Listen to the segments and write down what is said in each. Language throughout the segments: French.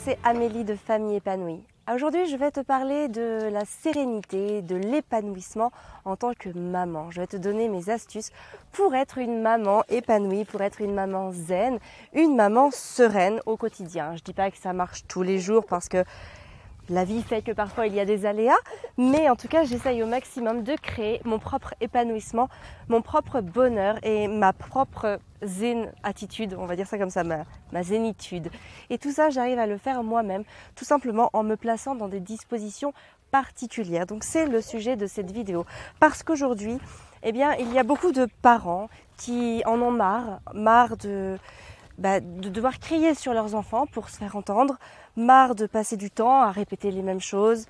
c'est Amélie de Famille Épanouie. Aujourd'hui, je vais te parler de la sérénité, de l'épanouissement en tant que maman. Je vais te donner mes astuces pour être une maman épanouie, pour être une maman zen, une maman sereine au quotidien. Je ne dis pas que ça marche tous les jours parce que la vie fait que parfois il y a des aléas, mais en tout cas j'essaye au maximum de créer mon propre épanouissement, mon propre bonheur et ma propre zen attitude, on va dire ça comme ça, ma zénitude. Et tout ça j'arrive à le faire moi-même, tout simplement en me plaçant dans des dispositions particulières. Donc c'est le sujet de cette vidéo, parce qu'aujourd'hui, eh bien, il y a beaucoup de parents qui en ont marre de devoir crier sur leurs enfants pour se faire entendre, marre de passer du temps à répéter les mêmes choses,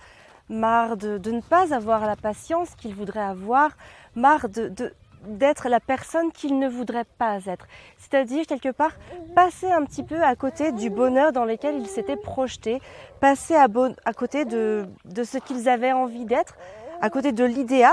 marre de ne pas avoir la patience qu'ils voudraient avoir, marre d'être la personne qu'ils ne voudraient pas être. C'est-à-dire, quelque part, passer un petit peu à côté du bonheur dans lequel ils s'étaient projetés, passer à côté de ce qu'ils avaient envie d'être, à côté de l'idéal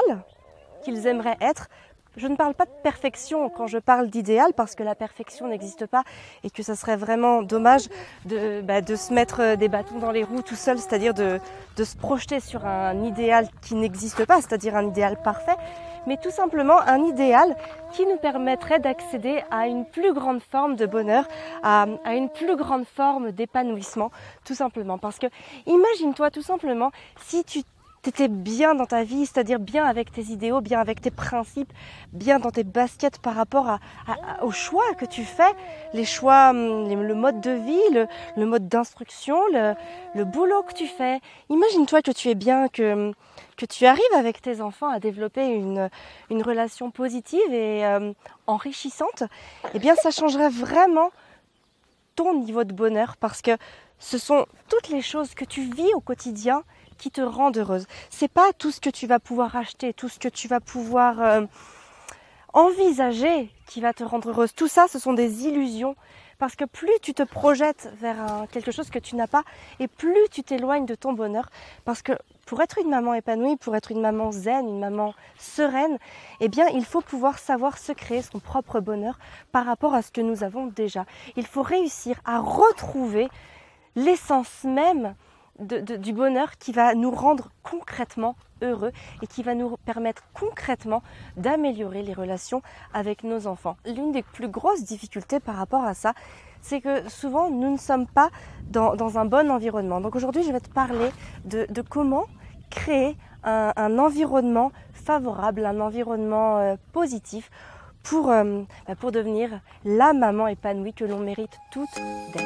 qu'ils aimeraient être. Je ne parle pas de perfection quand je parle d'idéal, parce que la perfection n'existe pas et que ça serait vraiment dommage de se mettre des bâtons dans les roues tout seul, c'est-à-dire de se projeter sur un idéal qui n'existe pas, c'est-à-dire un idéal parfait, mais tout simplement un idéal qui nous permettrait d'accéder à une plus grande forme de bonheur, à une plus grande forme d'épanouissement, tout simplement. Parce que imagine-toi tout simplement si tu étais bien dans ta vie, c'est-à-dire bien avec tes idéaux, bien avec tes principes, bien dans tes baskets par rapport aux choix que tu fais, les choix, le mode de vie, le mode d'instruction, le boulot que tu fais. Imagine-toi que tu es bien, que tu arrives avec tes enfants à développer une relation positive et enrichissante. Eh bien, ça changerait vraiment ton niveau de bonheur, parce que ce sont toutes les choses que tu vis au quotidien qui te rendent heureuse. C'est pas tout ce que tu vas pouvoir acheter, tout ce que tu vas pouvoir envisager qui va te rendre heureuse. Tout ça, ce sont des illusions, parce que plus tu te projettes vers quelque chose que tu n'as pas, et plus tu t'éloignes de ton bonheur. Parce que pour être une maman épanouie, pour être une maman zen, une maman sereine, eh bien, il faut pouvoir savoir se créer son propre bonheur par rapport à ce que nous avons déjà. Il faut réussir à retrouver l'essence même du bonheur qui va nous rendre concrètement heureux et qui va nous permettre concrètement d'améliorer les relations avec nos enfants. L'une des plus grosses difficultés par rapport à ça, c'est que souvent nous ne sommes pas dans un bon environnement. Donc aujourd'hui, je vais te parler de comment créer un environnement favorable, un environnement positif pour devenir la maman épanouie que l'on mérite toutes d'être.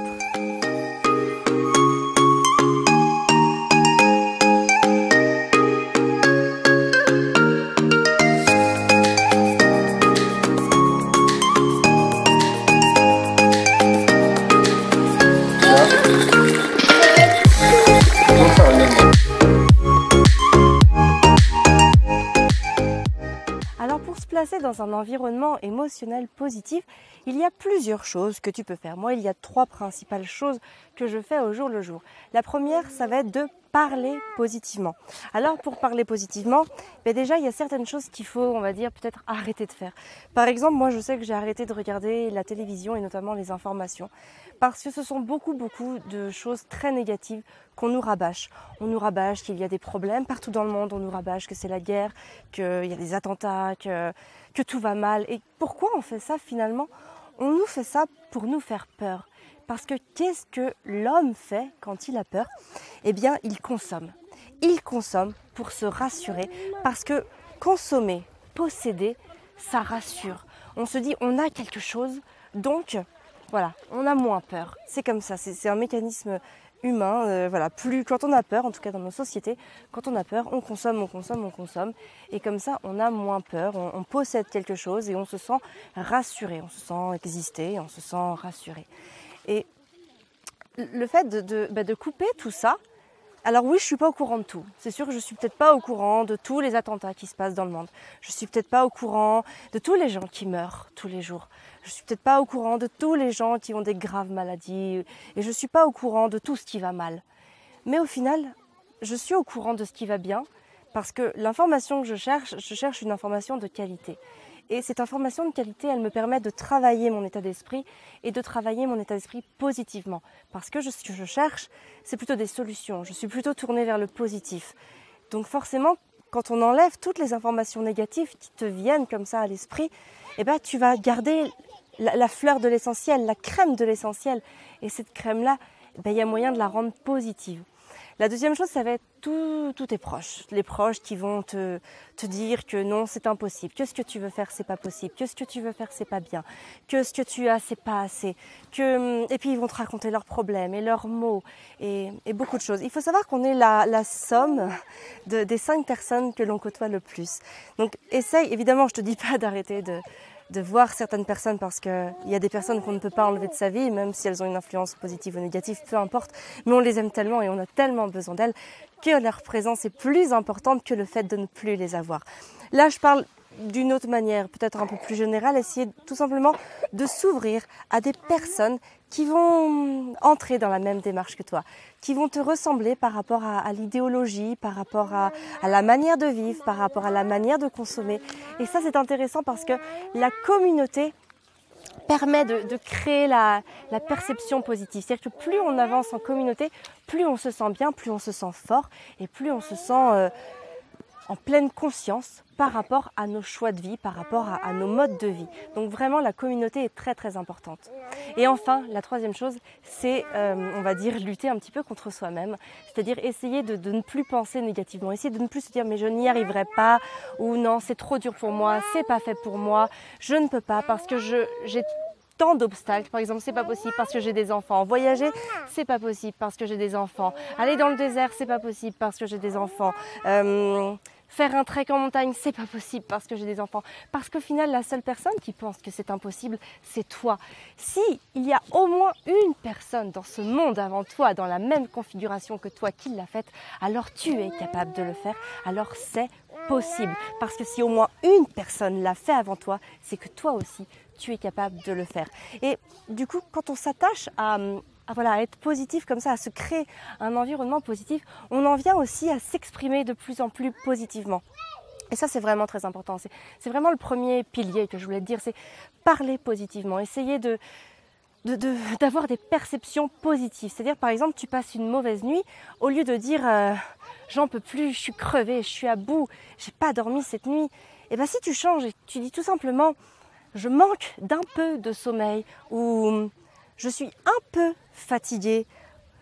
Alors pour se placer dans un environnement émotionnel positif, il y a plusieurs choses que tu peux faire. Moi, il y a 3 principales choses que je fais au jour le jour. La première, ça va être de parler positivement. Alors pour parler positivement, déjà il y a certaines choses qu'il faut, on va dire, peut-être arrêter de faire. Par exemple, moi je sais que j'ai arrêté de regarder la télévision et notamment les informations, parce que ce sont beaucoup de choses très négatives qu'on nous rabâche. On nous rabâche qu'il y a des problèmes partout dans le monde, on nous rabâche que c'est la guerre, qu'il y a des attentats, que tout va mal. Et pourquoi on fait ça finalement? On nous fait ça pour nous faire peur. Parce que qu'est-ce que l'homme fait quand il a peur? Eh bien, il consomme. Il consomme pour se rassurer, parce que consommer, posséder, ça rassure. On se dit, on a quelque chose, donc voilà, on a moins peur. C'est comme ça, c'est un mécanisme humain. Quand on a peur, en tout cas dans nos sociétés, quand on a peur, on consomme. Et comme ça, on a moins peur, on possède quelque chose et on se sent rassuré, on se sent exister, on se sent rassuré. Et le fait de couper tout ça, alors oui, je suis pas au courant de tout. C'est sûr que je suis peut-être pas au courant de tous les attentats qui se passent dans le monde. Je suis peut-être pas au courant de tous les gens qui meurent tous les jours. Je suis peut-être pas au courant de tous les gens qui ont des graves maladies. Et je suis pas au courant de tout ce qui va mal. Mais au final, je suis au courant de ce qui va bien, parce que l'information que je cherche une information de qualité. Et cette information de qualité, elle me permet de travailler mon état d'esprit et de travailler mon état d'esprit positivement. Parce que ce que je cherche, c'est plutôt des solutions. Je suis plutôt tournée vers le positif. Donc forcément, quand on enlève toutes les informations négatives qui te viennent comme ça à l'esprit, eh ben, tu vas garder la fleur de l'essentiel, la crème de l'essentiel. Et cette crème-là, ben, il y a moyen de la rendre positive. La deuxième chose, ça va être tous tes proches. Les proches qui vont te dire que non, c'est impossible, que ce que tu veux faire, c'est pas possible, que ce que tu veux faire, c'est pas bien, que ce que tu as, c'est pas assez. Et puis ils vont te raconter leurs problèmes et leurs maux et beaucoup de choses. Il faut savoir qu'on est la somme des 5 personnes que l'on côtoie le plus. Donc essaye, évidemment, je te dis pas d'arrêter de voir certaines personnes parce qu'il y a des personnes qu'on ne peut pas enlever de sa vie, même si elles ont une influence positive ou négative, peu importe. Mais on les aime tellement et on a tellement besoin d'elles que leur présence est plus importante que le fait de ne plus les avoir. Là, je parle d'une autre manière, peut-être un peu plus générale, essayer tout simplement de s'ouvrir à des personnes qui vont entrer dans la même démarche que toi, qui vont te ressembler par rapport à l'idéologie, par rapport à la manière de vivre, par rapport à la manière de consommer. Et ça, c'est intéressant parce que la communauté permet de créer la perception positive. C'est-à-dire que plus on avance en communauté, plus on se sent bien, plus on se sent fort et plus on se sent en pleine conscience par rapport à nos choix de vie, par rapport à nos modes de vie. Donc vraiment, la communauté est très très importante. Et enfin, la troisième chose, c'est, on va dire, lutter un petit peu contre soi-même. C'est-à-dire essayer de ne plus penser négativement, essayer de ne plus se dire « mais je n'y arriverai pas » ou « non, c'est trop dur pour moi, c'est pas fait pour moi, je ne peux pas parce que j'ai tant d'obstacles. Par exemple, c'est pas possible parce que j'ai des enfants. Voyager, c'est pas possible parce que j'ai des enfants. Aller dans le désert, c'est pas possible parce que j'ai des enfants. Faire un trek en montagne, c'est pas possible parce que j'ai des enfants. Parce qu'au final, la seule personne qui pense que c'est impossible, c'est toi. Si il y a au moins une personne dans ce monde avant toi, dans la même configuration que toi, qui l'a faite, alors tu es capable de le faire. Alors c'est possible. Parce que si au moins une personne l'a fait avant toi, c'est que toi aussi, tu es capable de le faire. Et du coup, quand on s'attache à être positif comme ça, à se créer un environnement positif, on en vient aussi à s'exprimer de plus en plus positivement. Et ça, c'est vraiment très important. C'est vraiment le premier pilier que je voulais te dire, c'est parler positivement, essayer d'avoir des perceptions positives. C'est-à-dire, par exemple, tu passes une mauvaise nuit, au lieu de dire j'en peux plus, je suis crevée, je suis à bout, j'ai pas dormi cette nuit. Et bien si tu changes et tu dis tout simplement je manque d'un peu de sommeil, ou je suis un peu fatiguée,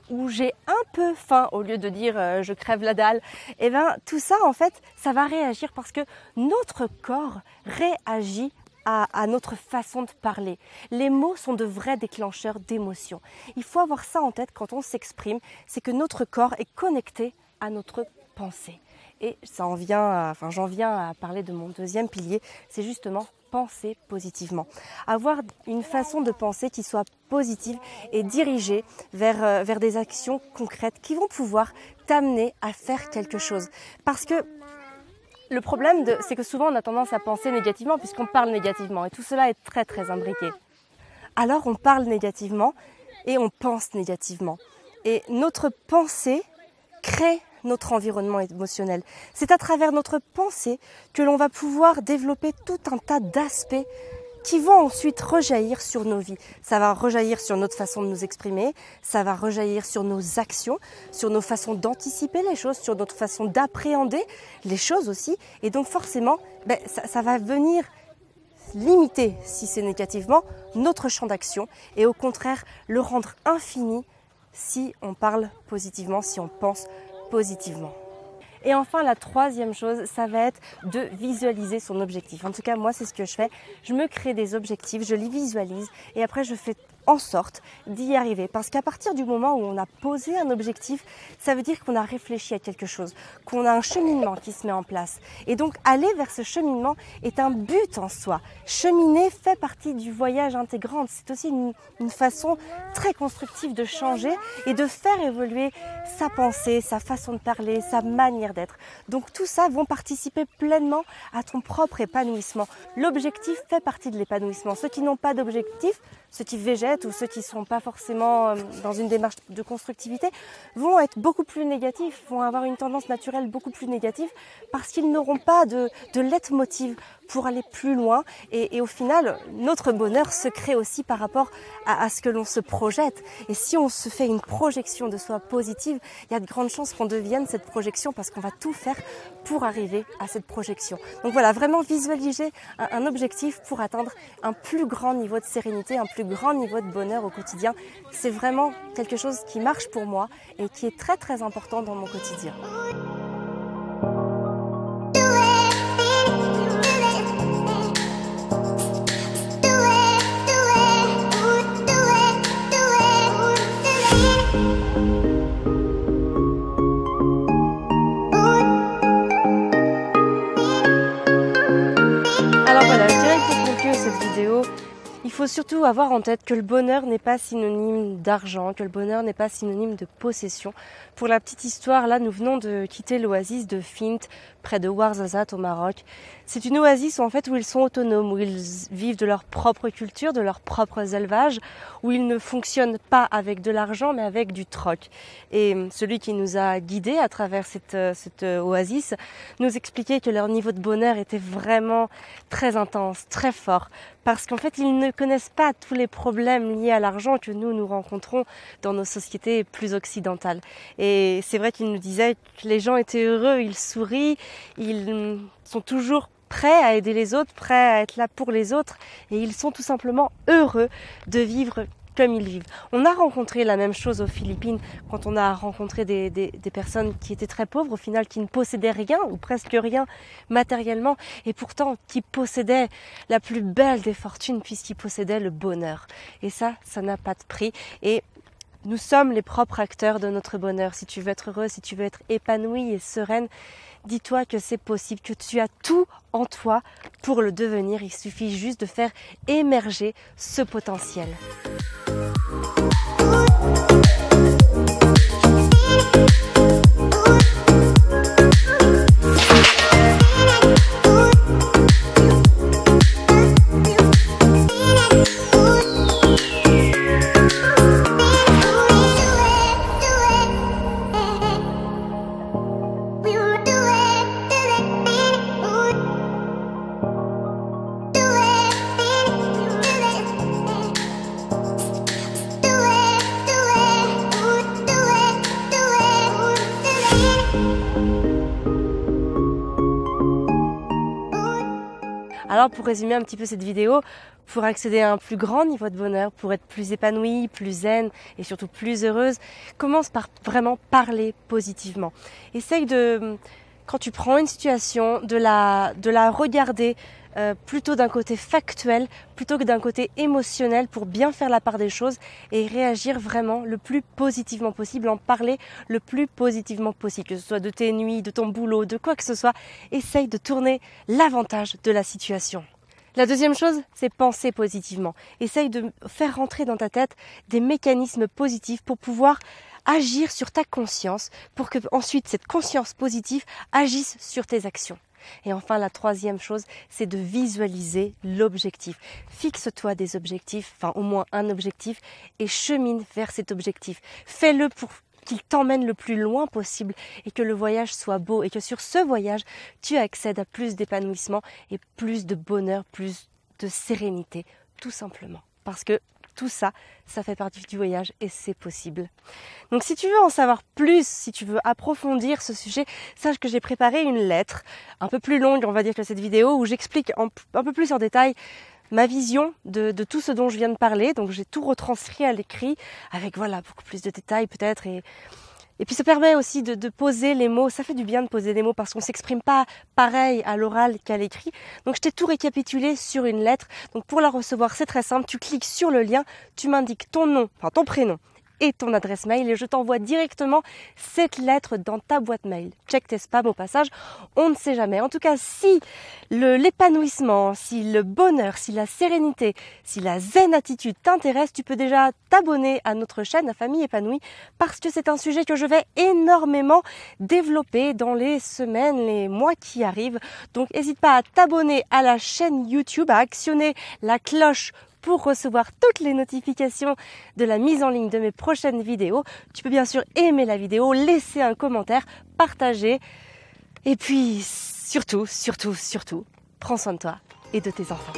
ou j'ai un peu faim, au lieu de dire je crève la dalle, et bien tout ça en fait, ça va réagir parce que notre corps réagit à notre façon de parler. Les mots sont de vrais déclencheurs d'émotions. Il faut avoir ça en tête quand on s'exprime, c'est que notre corps est connecté à notre pensée. Et j'en viens à parler de mon deuxième pilier, c'est justement penser positivement. Avoir une façon de penser qui soit positive et dirigée vers des actions concrètes qui vont pouvoir t'amener à faire quelque chose. Parce que le problème, c'est que souvent on a tendance à penser négativement puisqu'on parle négativement et tout cela est très très imbriqué. Alors on parle négativement et on pense négativement. Et notre pensée crée notre environnement émotionnel. C'est à travers notre pensée que l'on va pouvoir développer tout un tas d'aspects qui vont ensuite rejaillir sur nos vies. Ça va rejaillir sur notre façon de nous exprimer, ça va rejaillir sur nos actions, sur nos façons d'anticiper les choses, sur notre façon d'appréhender les choses aussi. Et donc forcément, ça va venir limiter, si c'est négativement, notre champ d'action et au contraire le rendre infini si on parle positivement, si on pense positivement. Et enfin, la troisième chose, ça va être de visualiser son objectif. En tout cas, moi, c'est ce que je fais. Je me crée des objectifs, je les visualise et après, je fais en sorte d'y arriver. Parce qu'à partir du moment où on a posé un objectif, ça veut dire qu'on a réfléchi à quelque chose, qu'on a un cheminement qui se met en place. Et donc, aller vers ce cheminement est un but en soi. Cheminer fait partie du voyage intégrant. C'est aussi une façon très constructive de changer et de faire évoluer sa pensée, sa façon de parler, sa manière d'être. Donc tout ça vont participer pleinement à ton propre épanouissement. L'objectif fait partie de l'épanouissement. Ceux qui n'ont pas d'objectif, ceux qui végètent ou ceux qui ne sont pas forcément dans une démarche de constructivité vont être beaucoup plus négatifs, vont avoir une tendance naturelle beaucoup plus négative parce qu'ils n'auront pas de leitmotiv pour aller plus loin. Et au final, notre bonheur se crée aussi par rapport à ce que l'on se projette. Et si on se fait une projection de soi positive, il y a de grandes chances qu'on devienne cette projection parce qu'on va tout faire pour arriver à cette projection. Donc voilà, vraiment visualiser un objectif pour atteindre un plus grand niveau de sérénité, un plus grand niveau de bonheur au quotidien. C'est vraiment quelque chose qui marche pour moi et qui est très très important dans mon quotidien. Alors voilà, je dirais que pour conclure cette vidéo, il faut surtout avoir en tête que le bonheur n'est pas synonyme d'argent, que le bonheur n'est pas synonyme de possession. Pour la petite histoire, là, nous venons de quitter l'oasis de Fint, près de Ouarzazate au Maroc. C'est une oasis où ils sont autonomes, où ils vivent de leur propre culture, de leurs propres élevages, où ils ne fonctionnent pas avec de l'argent, mais avec du troc. Et celui qui nous a guidés à travers cette oasis nous expliquait que leur niveau de bonheur était vraiment très intense, très fort, parce qu'en fait, ils ne connaissent pas tous les problèmes liés à l'argent que nous rencontrons dans nos sociétés plus occidentales. Et c'est vrai qu'il nous disait que les gens étaient heureux, ils sourient, ils sont toujours prêts à aider les autres, prêts à être là pour les autres, et ils sont tout simplement heureux de vivre comme ils vivent. On a rencontré la même chose aux Philippines quand on a rencontré des personnes qui étaient très pauvres, au final qui ne possédaient rien ou presque rien matériellement, et pourtant qui possédaient la plus belle des fortunes puisqu'ils possédaient le bonheur. Et ça n'a pas de prix. Et nous sommes les propres acteurs de notre bonheur. Si tu veux être heureux, si tu veux être épanouie et sereine, dis-toi que c'est possible, que tu as tout en toi pour le devenir. Il suffit juste de faire émerger ce potentiel. Alors pour résumer un petit peu cette vidéo, pour accéder à un plus grand niveau de bonheur, pour être plus épanouie, plus zen et surtout plus heureuse, commence par vraiment parler positivement. Essaye de, quand tu prends une situation, de la regarder plutôt d'un côté factuel, plutôt que d'un côté émotionnel pour bien faire la part des choses et réagir vraiment le plus positivement possible, en parler le plus positivement possible, que ce soit de tes nuits, de ton boulot, de quoi que ce soit. Essaye de tourner l'avantage de la situation. La deuxième chose, c'est penser positivement. Essaye de faire rentrer dans ta tête des mécanismes positifs pour pouvoir agir sur ta conscience, pour que ensuite cette conscience positive agisse sur tes actions. Et enfin, la troisième chose, c'est de visualiser l'objectif. Fixe-toi des objectifs, enfin au moins un objectif, et chemine vers cet objectif. Fais-le pour qu'il t'emmène le plus loin possible et que le voyage soit beau et que sur ce voyage, tu accèdes à plus d'épanouissement et plus de bonheur, plus de sérénité, tout simplement. Parce que tout ça, ça fait partie du voyage et c'est possible. Donc si tu veux en savoir plus, si tu veux approfondir ce sujet, sache que j'ai préparé une lettre un peu plus longue, on va dire, que cette vidéo, où j'explique un peu plus en détail ma vision de tout ce dont je viens de parler. Donc j'ai tout retranscrit à l'écrit avec beaucoup plus de détails peut-être. Et puis ça permet aussi de poser les mots. Ça fait du bien de poser les mots parce qu'on ne s'exprime pas pareil à l'oral qu'à l'écrit. Donc je t'ai tout récapitulé sur une lettre. Donc pour la recevoir, c'est très simple. Tu cliques sur le lien, tu m'indiques ton nom, enfin ton prénom et ton adresse mail et je t'envoie directement cette lettre dans ta boîte mail. Check tes spams au passage, on ne sait jamais. En tout cas, si l'épanouissement, si le bonheur, si la sérénité, si la zen attitude t'intéresse, tu peux déjà t'abonner à notre chaîne, La Famille Épanouie, parce que c'est un sujet que je vais énormément développer dans les semaines, les mois qui arrivent. Donc n'hésite pas à t'abonner à la chaîne YouTube, à actionner la cloche pour recevoir toutes les notifications de la mise en ligne de mes prochaines vidéos. Tu peux bien sûr aimer la vidéo, laisser un commentaire, partager. Et puis, surtout, prends soin de toi et de tes enfants.